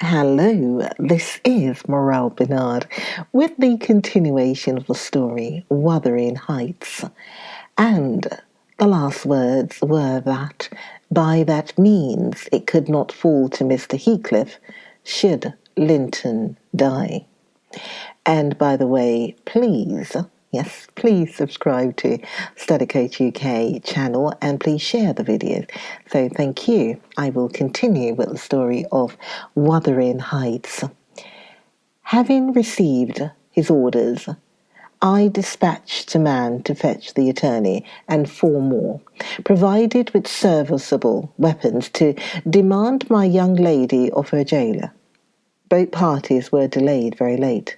Hello, this is Morel Benard with the continuation of the story Wuthering Heights. And the last words were that by that means it could not fall to Mr. Heathcliff should Linton die. And by the way, please subscribe to Study Coach UK channel and please share the videos. So thank you. I will continue with the story of Wuthering Heights. Having received his orders, I dispatched a man to fetch the attorney and 4 more, provided with serviceable weapons to demand my young lady of her gaoler. Both parties were delayed very late.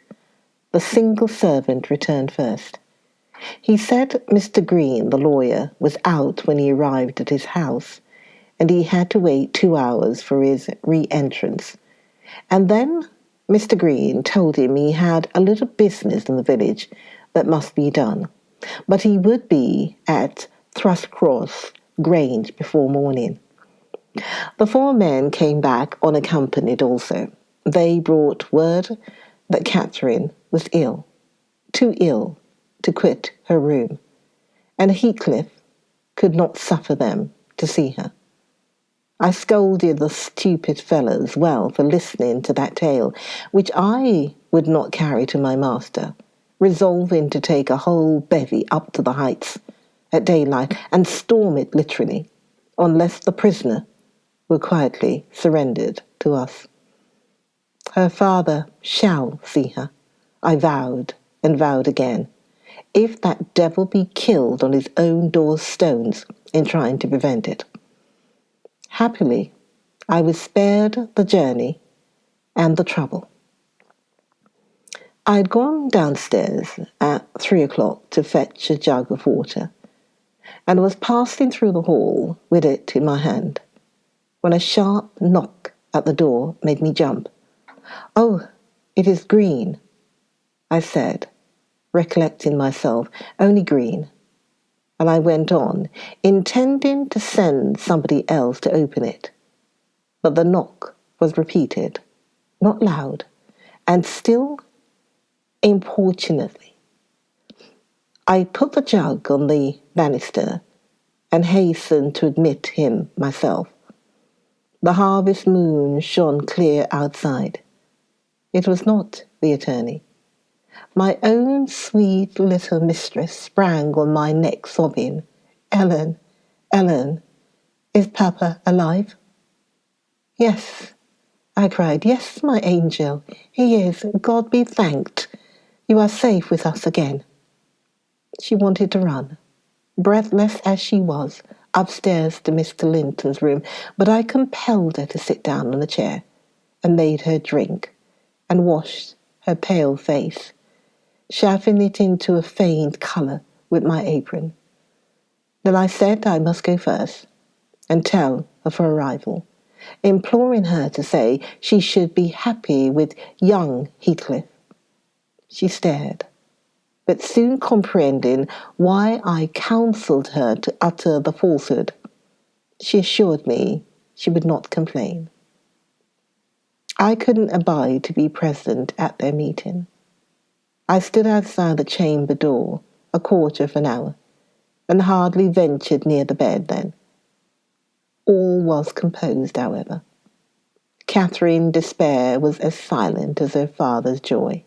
The single servant returned first. He said Mr. Green, the lawyer, was out when he arrived at his house, and he had to wait 2 hours for his re-entrance. And then Mr. Green told him he had a little business in the village that must be done, but he would be at Thrushcross Grange before morning. The 4 men came back unaccompanied also. They brought word that Catherine was ill, too ill to quit her room, and Heathcliff could not suffer them to see her. I scolded the stupid fellows well for listening to that tale, which I would not carry to my master, resolving to take a whole bevy up to the Heights at daylight and storm it literally, unless the prisoner were quietly surrendered to us. Her father shall see her, I vowed and vowed again, if that devil be killed on his own door's stones in trying to prevent it. Happily, I was spared the journey and the trouble. I had gone downstairs at 3 o'clock to fetch a jug of water, and was passing through the hall with it in my hand, when a sharp knock at the door made me jump. "Oh, it is Green," I said, recollecting myself, only Green. And I went on, intending to send somebody else to open it. But the knock was repeated, not loud, and still importunately. I put the jug on the banister and hastened to admit him myself. The harvest moon shone clear outside. It was not the attorney. My own sweet little mistress sprang on my neck sobbing, "Ellen, Ellen, is Papa alive?" "Yes," I cried. "Yes, my angel, he is. God be thanked. You are safe with us again." She wanted to run, breathless as she was, upstairs to Mr. Linton's room, but I compelled her to sit down on a chair and made her drink and washed her pale face, chafing it into a faint colour with my apron. Then I said I must go first and tell of her arrival, imploring her to say she should be happy with young Heathcliff. She stared, but soon comprehending why I counselled her to utter the falsehood, she assured me she would not complain. I couldn't abide to be present at their meeting. I stood outside the chamber door a quarter of an hour, and hardly ventured near the bed then. All was composed, however. Catherine's despair was as silent as her father's joy.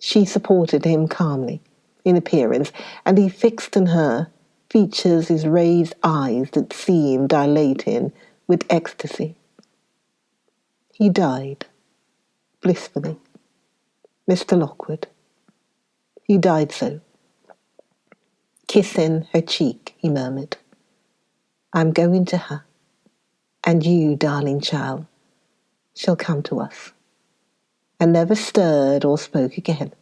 She supported him calmly, in appearance, and he fixed on her features his raised eyes that seemed dilating with ecstasy. He died, blissfully. Mr. Lockwood. He died so. Kissing her cheek, he murmured, "I'm going to her, and you, darling child, shall come to us," and never stirred or spoke again,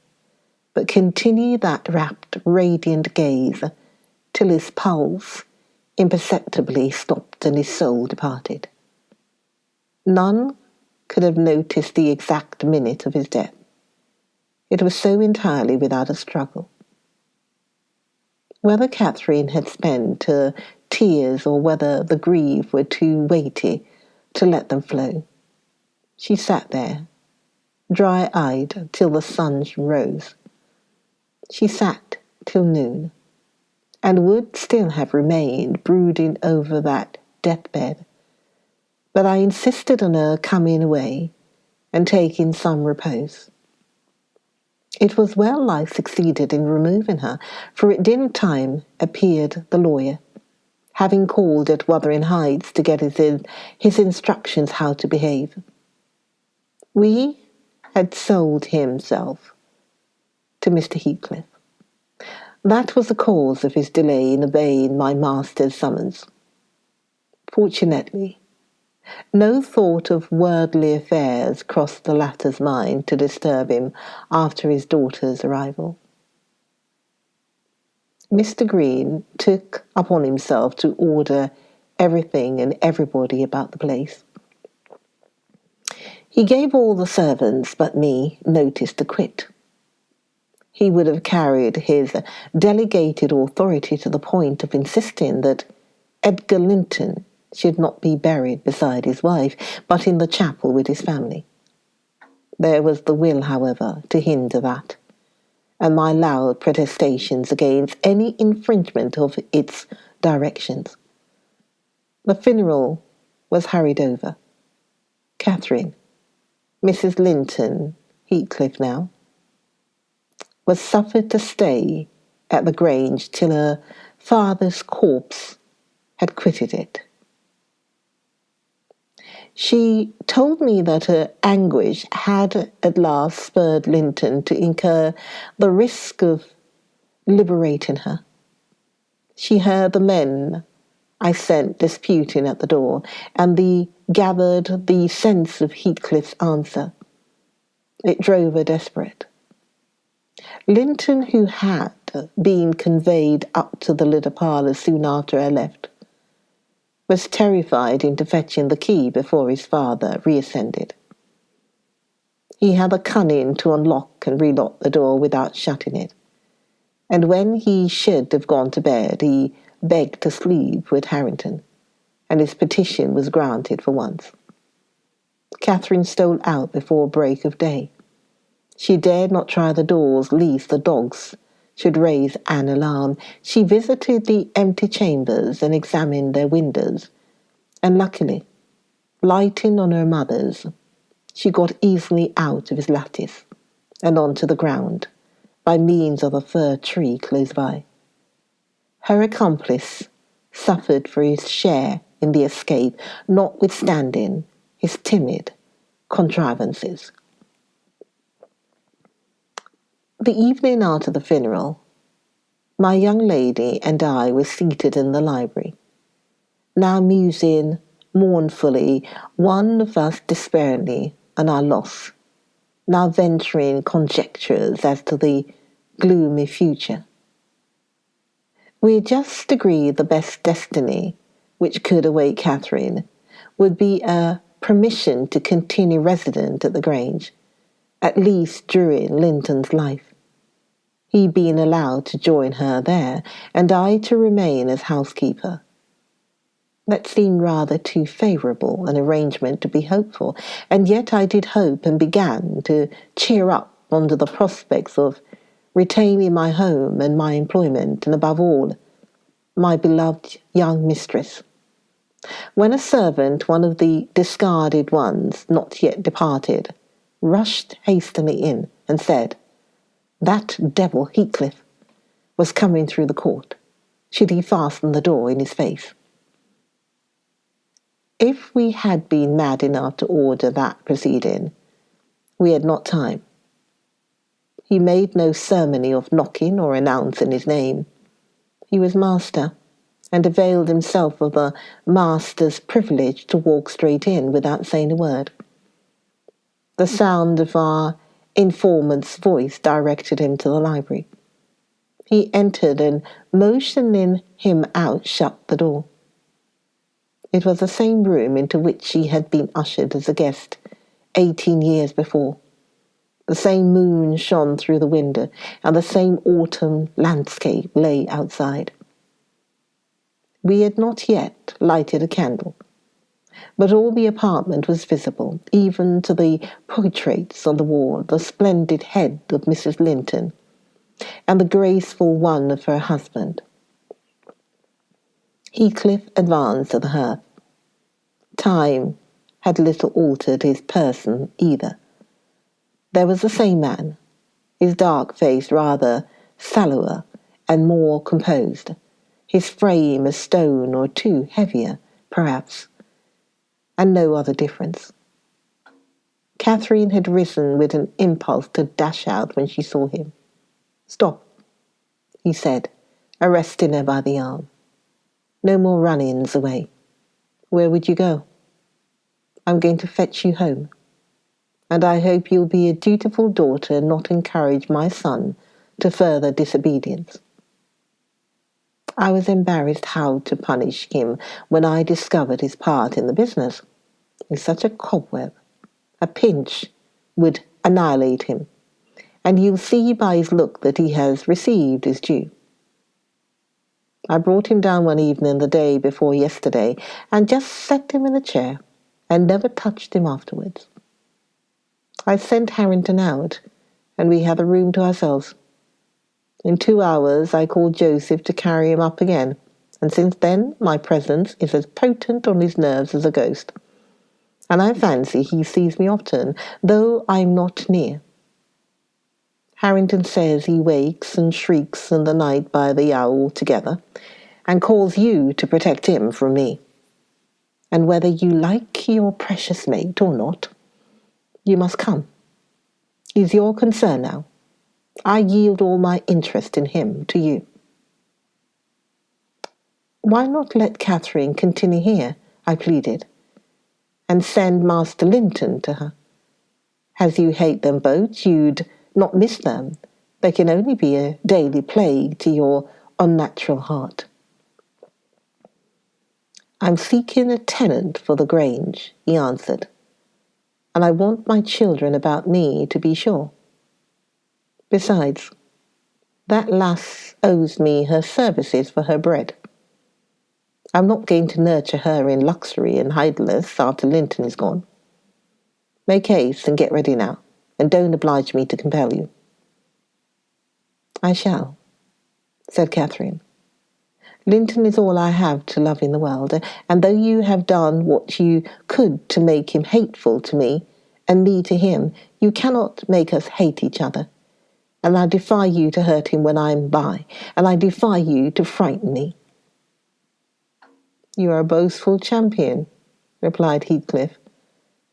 but continued that rapt, radiant gaze till his pulse imperceptibly stopped and his soul departed. None could have noticed the exact minute of his death. It was so entirely without a struggle. Whether Catherine had spent her tears or whether the grief were too weighty to let them flow, She sat there, dry-eyed till the sun rose. She sat till noon, and would still have remained brooding over that deathbed, but I insisted on her coming away and taking some repose. It was well I succeeded in removing her, for at dinner time appeared the lawyer, having called at Wuthering Heights to get his instructions how to behave. We had sold himself to Mr. Heathcliff. That was the cause of his delay in obeying my master's summons. Fortunately, no thought of worldly affairs crossed the latter's mind to disturb him after his daughter's arrival. Mr. Green took upon himself to order everything and everybody about the place. He gave all the servants but me notice to quit. He would have carried his delegated authority to the point of insisting that Edgar Linton should not be buried beside his wife, but in the chapel with his family. There was the will, however, to hinder that, and my loud protestations against any infringement of its directions. The funeral was hurried over. Catherine, Mrs. Linton, Heathcliff now, was suffered to stay at the Grange till her father's corpse had quitted it. She told me that her anguish had at last spurred Linton to incur the risk of liberating her. She heard the men I sent disputing at the door, and gathered the sense of Heathcliff's answer. It drove her desperate. Linton, who had been conveyed up to the little parlour soon after I left, was terrified into fetching the key before his father reascended. He had the cunning to unlock and relock the door without shutting it, and when he should have gone to bed, he begged to sleep with Harrington, and his petition was granted for once. Catherine stole out before break of day. She dared not try the doors, lest the dogs should raise an alarm. She visited the empty chambers and examined their windows, and luckily, lighting on her mother's, she got easily out of his lattice and onto the ground by means of a fir tree close by. Her accomplice suffered for his share in the escape, notwithstanding his timid contrivances. The evening after the funeral, my young lady and I were seated in the library, now musing mournfully, one of us despairingly, on our loss, now venturing conjectures as to the gloomy future. We had just agreed the best destiny which could await Catherine would be a permission to continue resident at the Grange, at least during Linton's life, he being allowed to join her there, and I to remain as housekeeper. That seemed rather too favourable an arrangement to be hopeful, and yet I did hope and began to cheer up under the prospects of retaining my home and my employment, and above all, my beloved young mistress. When a servant, one of the discarded ones, not yet departed, rushed hastily in and said, "That devil Heathcliff was coming through the court. Should he fasten the door in his face?" If we had been mad enough to order that proceeding, we had not time. He made no ceremony of knocking or announcing his name. He was master, and availed himself of the master's privilege to walk straight in without saying a word. The sound of our informant's voice directed him to the library. He entered and, motioning him out, shut the door. It was the same room into which he had been ushered as a guest 18 years before. The same moon shone through the window, and the same autumn landscape lay outside. We had not yet lighted a candle. But all the apartment was visible, even to the portraits on the wall, the splendid head of Mrs. Linton, and the graceful one of her husband. Heathcliff advanced to the hearth. Time had little altered his person either. There was the same man, his dark face rather sallower and more composed, his frame a stone or two heavier, perhaps, and no other difference. Catherine had risen with an impulse to dash out when she saw him. "Stop," he said, arresting her by the arm. "No more run-ins away. Where would you go?" "I'm going to fetch you home. And I hope you'll be a dutiful daughter and not encourage my son to further disobedience." I was embarrassed how to punish him when I discovered his part in the business. He's such a cobweb. A pinch would annihilate him, and you'll see by his look that he has received his due. I brought him down one evening the day before yesterday and just set him in a chair and never touched him afterwards. I sent Harrington out, and we had the room to ourselves. In 2 hours I called Joseph to carry him up again, and since then my presence is as potent on his nerves as a ghost. And I fancy he sees me often, though I'm not near. Harrington says he wakes and shrieks in the night by the hour altogether, and calls you to protect him from me. And whether you like your precious mate or not, you must come. He's your concern now. I yield all my interest in him to you." "Why not let Catherine continue here?" I pleaded, "and send Master Linton to her? As you hate them both, you'd not miss them. They can only be a daily plague to your unnatural heart." "I'm seeking a tenant for the Grange," he answered, "and I want my children about me to be sure. Besides, that lass owes me her services for her bread. I'm not going to nurture her in luxury and idleness after Linton is gone. Make haste and get ready now, and don't oblige me to compel you." "I shall," said Catherine. "Linton is all I have to love in the world, and though you have done what you could to make him hateful to me, and me to him, you cannot make us hate each other. And I defy you to hurt him when I'm by, and I defy you to frighten me." "You are a boastful champion," replied Heathcliff,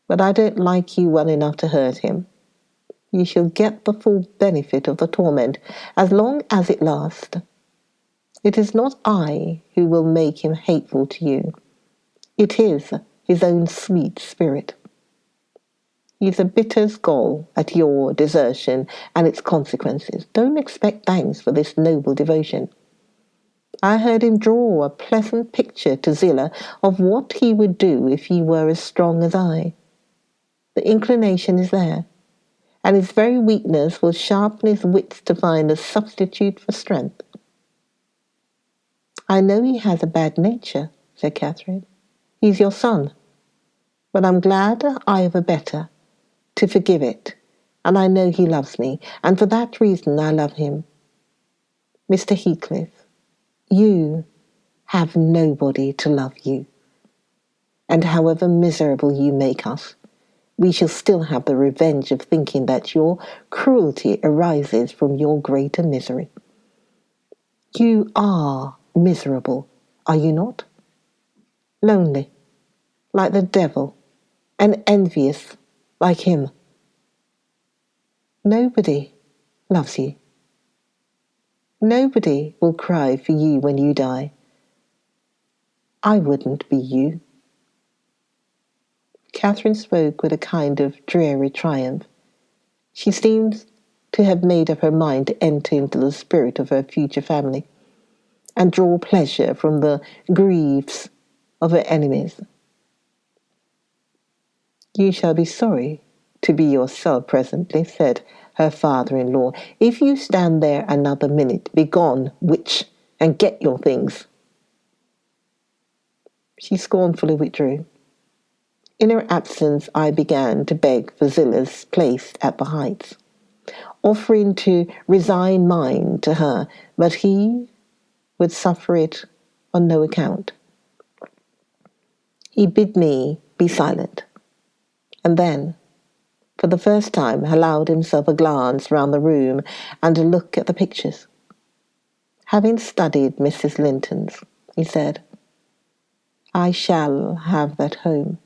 "but I don't like you well enough to hurt him. You shall get the full benefit of the torment, as long as it lasts. It is not I who will make him hateful to you. It is his own sweet spirit. He's a bitter's gall at your desertion and its consequences. Don't expect thanks for this noble devotion. I heard him draw a pleasant picture to Zillah of what he would do if he were as strong as I. The inclination is there, and his very weakness will sharpen his wits to find a substitute for strength." "I know he has a bad nature," said Catherine. "He's your son. But I'm glad I have a better to forgive it, and I know he loves me, and for that reason I love him. Mr. Heathcliff, you have nobody to love you, and however miserable you make us, we shall still have the revenge of thinking that your cruelty arises from your greater misery. You are miserable, are you not? Lonely, like the devil, and envious, like him. Nobody loves you. Nobody will cry for you when you die. I wouldn't be you." Catherine spoke with a kind of dreary triumph. She seemed to have made up her mind to enter into the spirit of her future family, and draw pleasure from the griefs of her enemies. "You shall be sorry to be yourself presently," said her father-in-law. "If you stand there another minute, begone, witch, and get your things." She scornfully withdrew. In her absence, I began to beg for Zilla's place at the Heights, offering to resign mine to her, but he would suffer it on no account. He bid me be silent, and then, for the first time, allowed himself a glance round the room and a look at the pictures. Having studied Mrs. Linton's, he said, I shall have that home,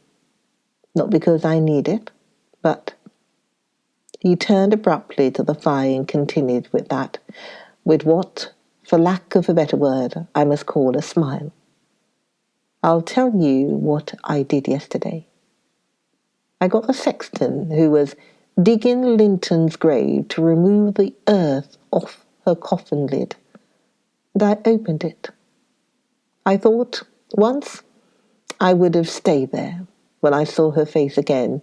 not because I need it, but... He turned abruptly to the fire and continued with what, for lack of a better word, I must call a smile. I'll tell you what I did yesterday. I got the sexton who was digging Linton's grave to remove the earth off her coffin lid, and I opened it. I thought once I would have stayed there when I saw her face again.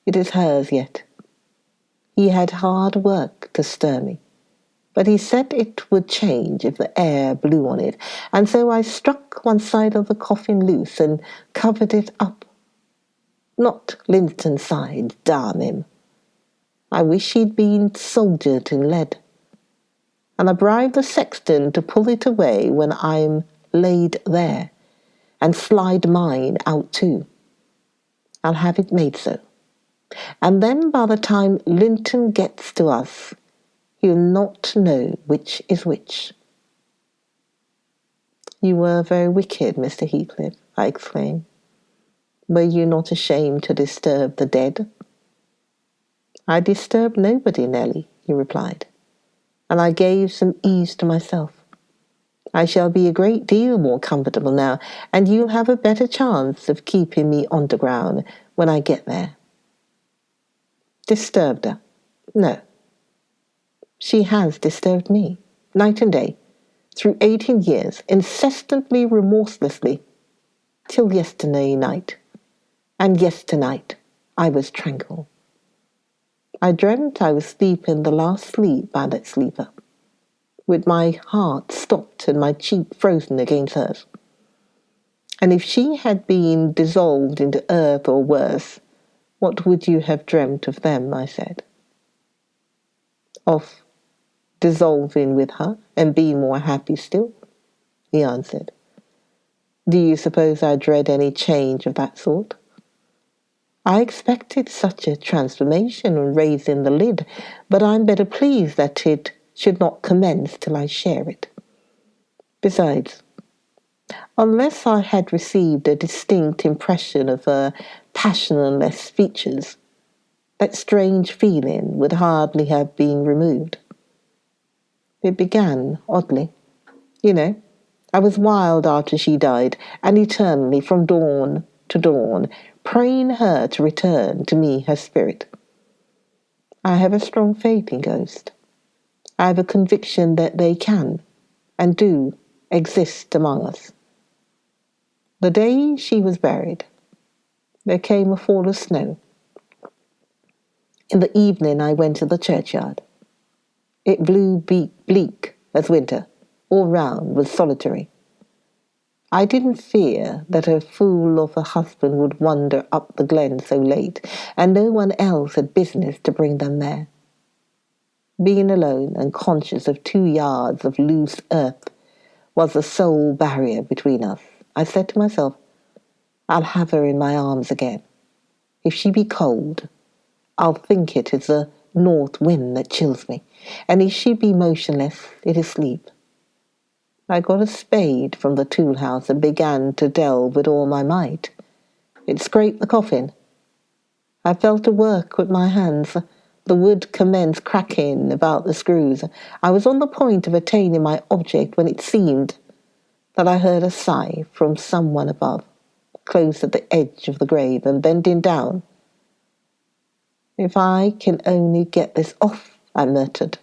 It is hers yet. He had hard work to stir me, but he said it would change if the air blew on it, and so I struck one side of the coffin loose and covered it up. Not Linton's side, damn him. I wish he'd been soldiered in lead. And I bribed the sexton to pull it away when I'm laid there, and slide mine out too. I'll have it made so. And then by the time Linton gets to us, he'll not know which is which. You were very wicked, Mr. Heathcliff, I exclaimed. Were you not ashamed to disturb the dead? I disturbed nobody, Nelly, he replied, and I gave some ease to myself. I shall be a great deal more comfortable now, and you'll have a better chance of keeping me underground when I get there. Disturbed her? No. She has disturbed me, night and day, through 18 years, incessantly, remorselessly, till yesterday night. And yesternight I was tranquil. I dreamt I was sleeping the last sleep by that sleeper, with my heart stopped and my cheek frozen against hers. And if she had been dissolved into earth or worse, what would you have dreamt of them, I said. Of dissolving with her and being more happy still, he answered. Do you suppose I dread any change of that sort? I expected such a transformation on raising the lid, but I'm better pleased that it should not commence till I share it. Besides, unless I had received a distinct impression of her passionless features, that strange feeling would hardly have been removed. It began oddly. You know, I was wild after she died, and eternally, from dawn to dawn, praying her to return to me her spirit. I have a strong faith in ghosts. I have a conviction that they can, and do, exist among us. The day she was buried, there came a fall of snow. In the evening I went to the churchyard. It blew bleak as winter. All round was solitary. I didn't fear that a fool of a husband would wander up the glen so late, and no one else had business to bring them there. Being alone and conscious of 2 yards of loose earth was the sole barrier between us. I said to myself, I'll have her in my arms again. If she be cold, I'll think it is the north wind that chills me, and if she be motionless, it is sleep. I got a spade from the tool house and began to delve with all my might. It scraped the coffin. I fell to work with my hands. The wood commenced cracking about the screws. I was on the point of attaining my object when it seemed that I heard a sigh from someone above, close at the edge of the grave, and bending down. If I can only get this off, I muttered.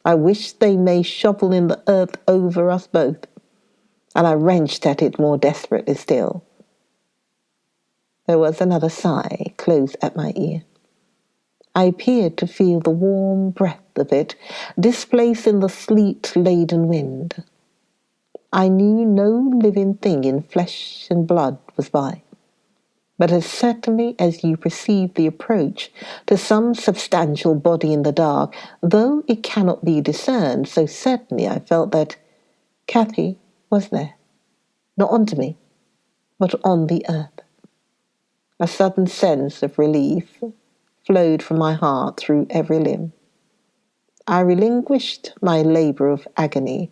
I wish they may shovel in the earth over us both. And I wrenched at it more desperately still. There was another sigh close at my ear. I appeared to feel the warm breath of it displacing the sleet-laden wind. I knew no living thing in flesh and blood was by. But as certainly as you perceive the approach to some substantial body in the dark, though it cannot be discerned, so certainly I felt that Cathy was there, not unto me, but on the earth. A sudden sense of relief flowed from my heart through every limb. I relinquished my labour of agony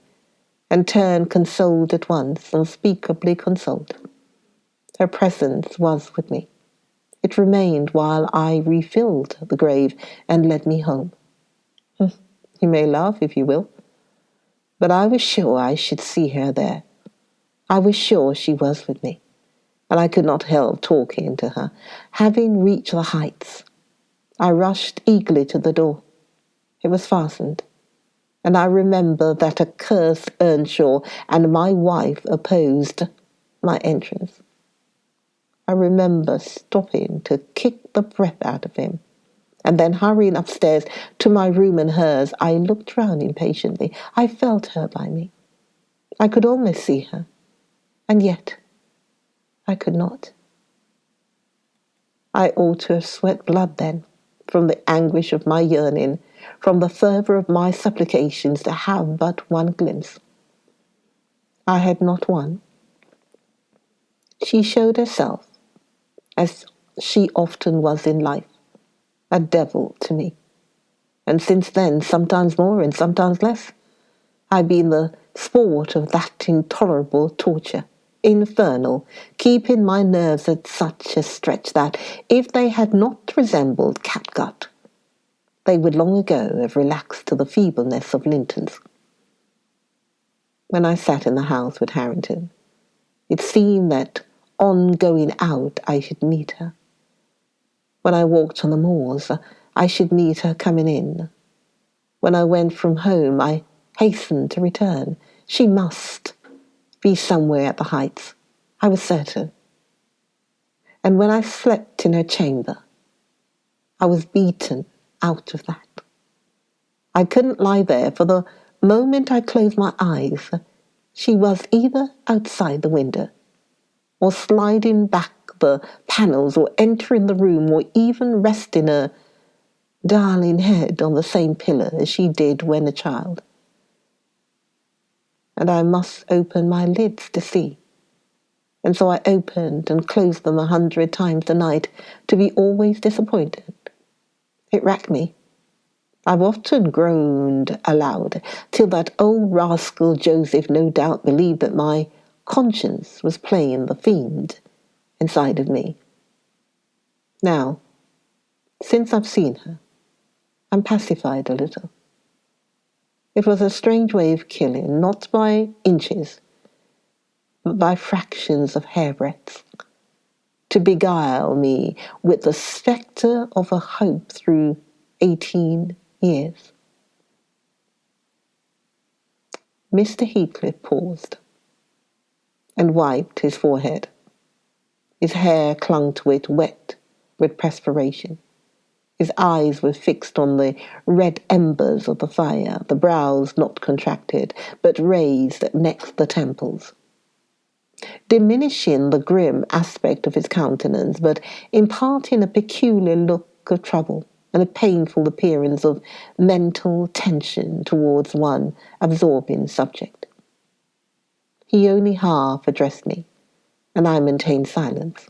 and turned consoled at once, unspeakably consoled. Her presence was with me. It remained while I refilled the grave and led me home. You may laugh if you will, but I was sure I should see her there. I was sure she was with me, and I could not help talking to her. Having reached the heights, I rushed eagerly to the door. It was fastened, and I remember that accursed Earnshaw and my wife opposed my entrance. I remember stopping to kick the breath out of him, and then hurrying upstairs to my room and hers. I looked round impatiently. I felt her by me. I could almost see her, and yet I could not. I ought to have sweat blood then, from the anguish of my yearning, from the fervour of my supplications to have but one glimpse. I had not one. She showed herself, as she often was in life, a devil to me. And since then, sometimes more and sometimes less, I've been the sport of that intolerable torture, infernal, keeping my nerves at such a stretch that, if they had not resembled catgut, they would long ago have relaxed to the feebleness of lintons. When I sat in the house with Harrington, it seemed that on going out I should meet her. When I walked on the moors, I should meet her coming in. When I went from home, I hastened to return. She must be somewhere at the Heights, I was certain. And when I slept in her chamber, I was beaten out of that. I couldn't lie there, for the moment I closed my eyes, she was either outside the window, or sliding back the panels, or entering the room, or even resting her darling head on the same pillow as she did when a child. And I must open my lids to see. And so I opened and closed them 100 times a night, to be always disappointed. It racked me. I've often groaned aloud, till that old rascal Joseph no doubt believed that my conscience was playing the fiend inside of me. Now, since I've seen her, I'm pacified a little. It was a strange way of killing, not by inches, but by fractions of hairbreadths, to beguile me with the spectre of a hope through 18 years. Mr. Heathcliff paused and wiped his forehead. His hair clung to it, wet with perspiration. His eyes were fixed on the red embers of the fire, the brows not contracted, but raised next the temples, diminishing the grim aspect of his countenance, but imparting a peculiar look of trouble and a painful appearance of mental tension towards one absorbing subject. He only half addressed me, and I maintained silence.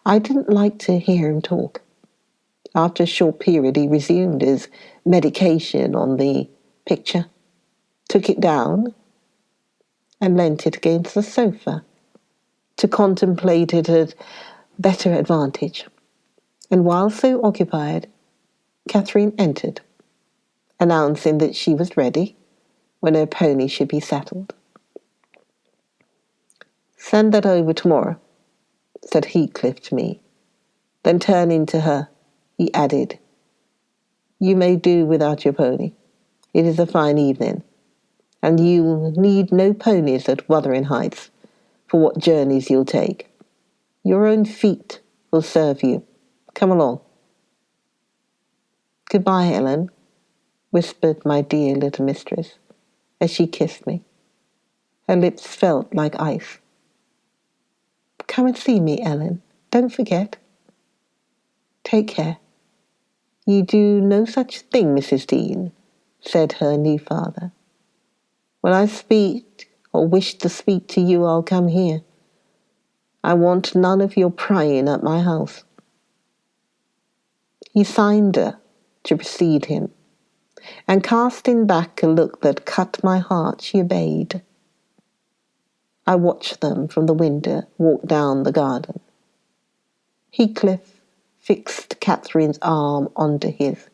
I didn't like to hear him talk. After a short period, he resumed his medication on the picture, took it down, and leant it against the sofa to contemplate it at better advantage. And while so occupied, Catherine entered, announcing that she was ready when her pony should be saddled. "Send that over tomorrow," said Heathcliff to me. Then turning to her, he added, "You may do without your pony. It is a fine evening, and you need no ponies at Wuthering Heights for what journeys you'll take. Your own feet will serve you. Come along." "Goodbye, Ellen," whispered my dear little mistress, as she kissed me. Her lips felt like ice. "Come and see me, Ellen," Don't forget. Take care. You do no such thing, Mrs. Dean, said her new father. When I speak or wish to speak to you, I'll come here. I want none of your prying at my house. He signed her to precede him, and casting back a look that cut my heart, she obeyed. I watched them from the window walk down the garden. Heathcliff fixed Catherine's arm onto his,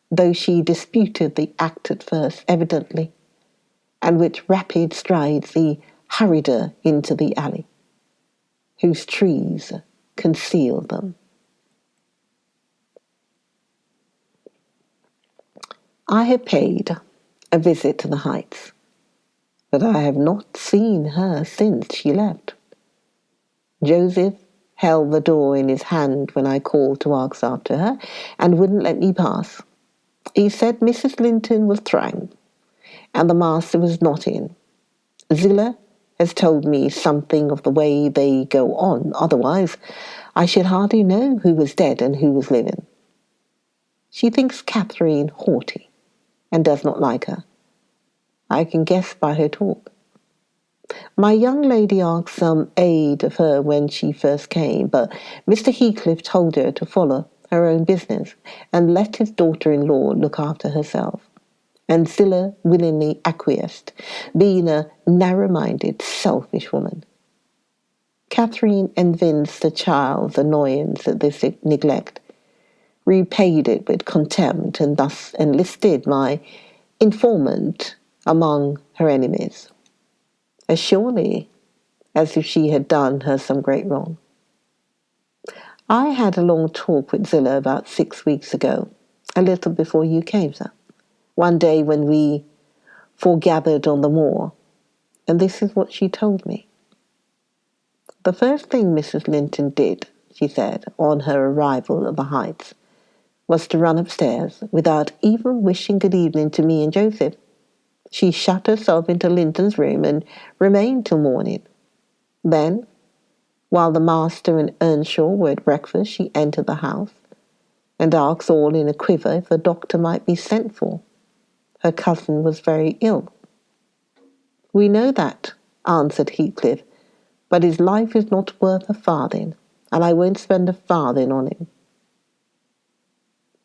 though she disputed the act at first, evidently, and with rapid strides he hurried her into the alley, whose trees concealed them. I had paid a visit to the Heights, but I have not seen her since she left. Joseph held the door in his hand when I called to ask after her, and wouldn't let me pass. He said Mrs. Linton was trying, and the master was not in. Zillah has told me something of the way they go on, otherwise I should hardly know who was dead and who was living. She thinks Catherine haughty, and does not like her. I can guess by her talk. My young lady asked some aid of her when she first came, but Mr. Heathcliff told her to follow her own business and let his daughter-in-law look after herself. And Zillah willingly acquiesced, being a narrow-minded, selfish woman. Catherine evinced the child's annoyance at this neglect, repaid it with contempt, and thus enlisted my informant among her enemies, as surely as if she had done her some great wrong. I had a long talk with Zillah about 6 weeks ago, a little before you came, sir, one day when we foregathered on the moor, and this is what she told me. The first thing Mrs. Linton did, she said, on her arrival at the Heights, was to run upstairs without even wishing good evening to me and Joseph. She shut herself into Linton's room and remained till morning. Then, while the master and Earnshaw were at breakfast, she entered the house and asked all in a quiver if the doctor might be sent for. Her cousin was very ill. We know that, answered Heathcliff, but his life is not worth a farthing, and I won't spend a farthing on him.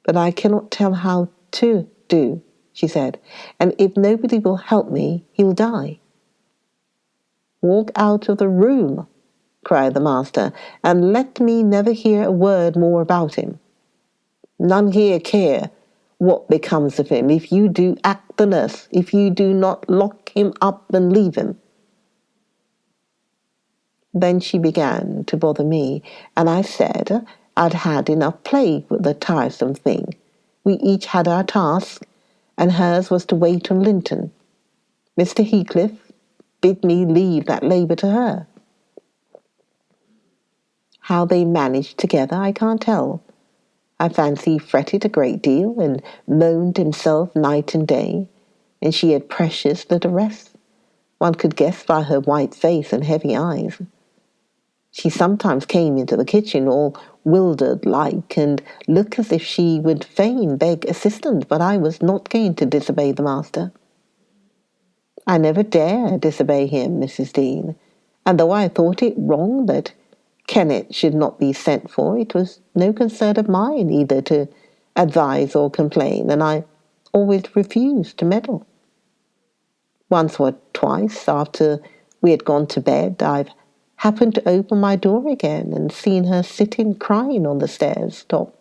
But I cannot tell how to do, she said, and if nobody will help me, he'll die. Walk out of the room, cried the master, and let me never hear a word more about him. None here care what becomes of him if you do act the nurse, if you do not lock him up and leave him. Then she began to bother me, and I said I'd had enough play with the tiresome thing. We each had our task, and hers was to wait on Linton. Mr. Heathcliff bid me leave that labour to her. How they managed together I can't tell. I fancy he fretted a great deal and moaned himself night and day, and she had precious little rest. One could guess by her white face and heavy eyes. She sometimes came into the kitchen all wildered-like, and looked as if she would fain beg assistance, but I was not going to disobey the master. I never dare disobey him, Mrs. Dean, and though I thought it wrong that Kenneth should not be sent for, it was no concern of mine either to advise or complain, and I always refused to meddle. Once or twice, after we had gone to bed, I've happened to open my door again and seen her sitting crying on the stairs top.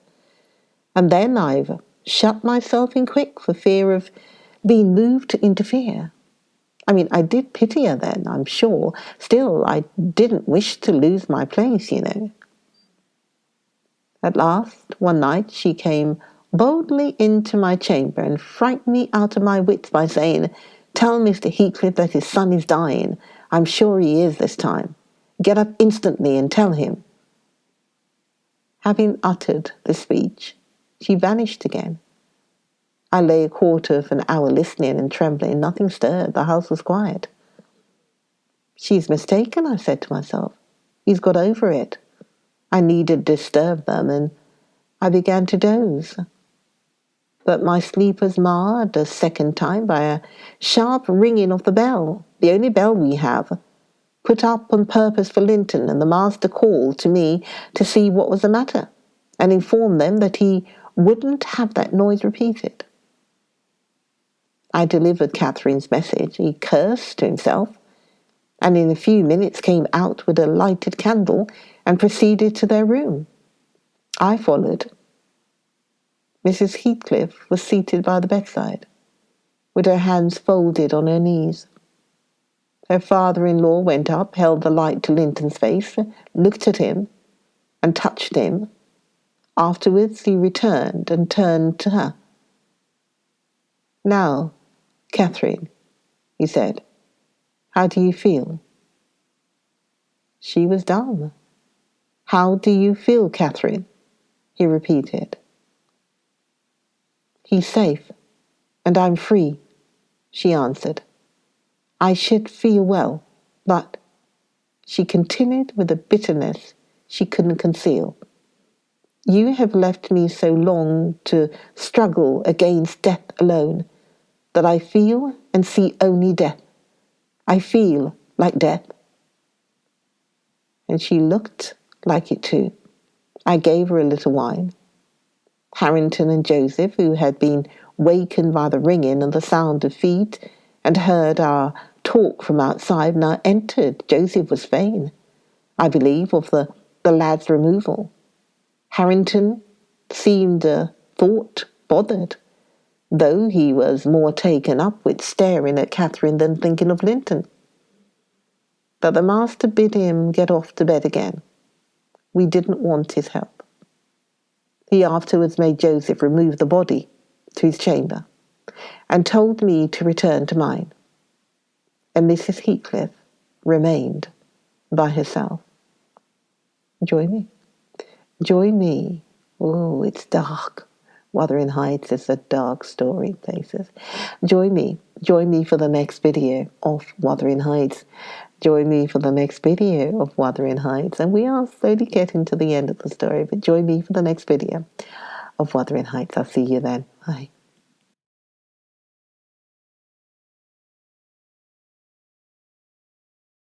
And then I've shut myself in quick for fear of being moved to interfere. I mean, I did pity her then, I'm sure. Still, I didn't wish to lose my place, you know. At last, one night, she came boldly into my chamber and frightened me out of my wits by saying, "Tell Mr. Heathcliff that his son is dying. I'm sure he is this time. Get up instantly and tell him." Having uttered this speech, she vanished again. I lay a quarter of an hour listening and trembling. Nothing stirred. The house was quiet. "She's mistaken," I said to myself. "He's got over it. I needed to disturb them, and I began to doze. But my sleep was marred a second time by a sharp ringing of the bell, the only bell we have, put up on purpose for Linton, and the master called to me to see what was the matter, and informed them that he wouldn't have that noise repeated. I delivered Catherine's message. He cursed to himself, and in a few minutes came out with a lighted candle and proceeded to their room. I followed. Mrs. Heathcliff was seated by the bedside, with her hands folded on her knees. Her father-in-law went up, held the light to Linton's face, looked at him, and touched him. Afterwards he returned and turned to her. "Now, Catherine," he said, "how do you feel?" She was dumb. "How do you feel, Catherine?" he repeated. "He's safe, and I'm free," she answered. "I should feel well, but," she continued with a bitterness she couldn't conceal, "you have left me so long to struggle against death alone, that I feel and see only death. I feel like death." And she looked like it too. I gave her a little wine. Harrington and Joseph, who had been wakened by the ringing and the sound of feet, and heard our talk from outside, now entered. Joseph was fain, I believe, of the lad's removal. Harrington seemed a thought bothered, though he was more taken up with staring at Catherine than thinking of Linton. But the master bid him get off to bed again. We didn't want his help. He afterwards made Joseph remove the body to his chamber, and told me to return to mine. And Mrs. Heathcliff remained by herself. Join me. Join me. Oh, it's dark. Wuthering Heights is a dark story, places. Join me. Join me for the next video of Wuthering Heights. Join me for the next video of Wuthering Heights. And we are slowly getting to the end of the story, but join me for the next video of Wuthering Heights. I'll see you then. Bye.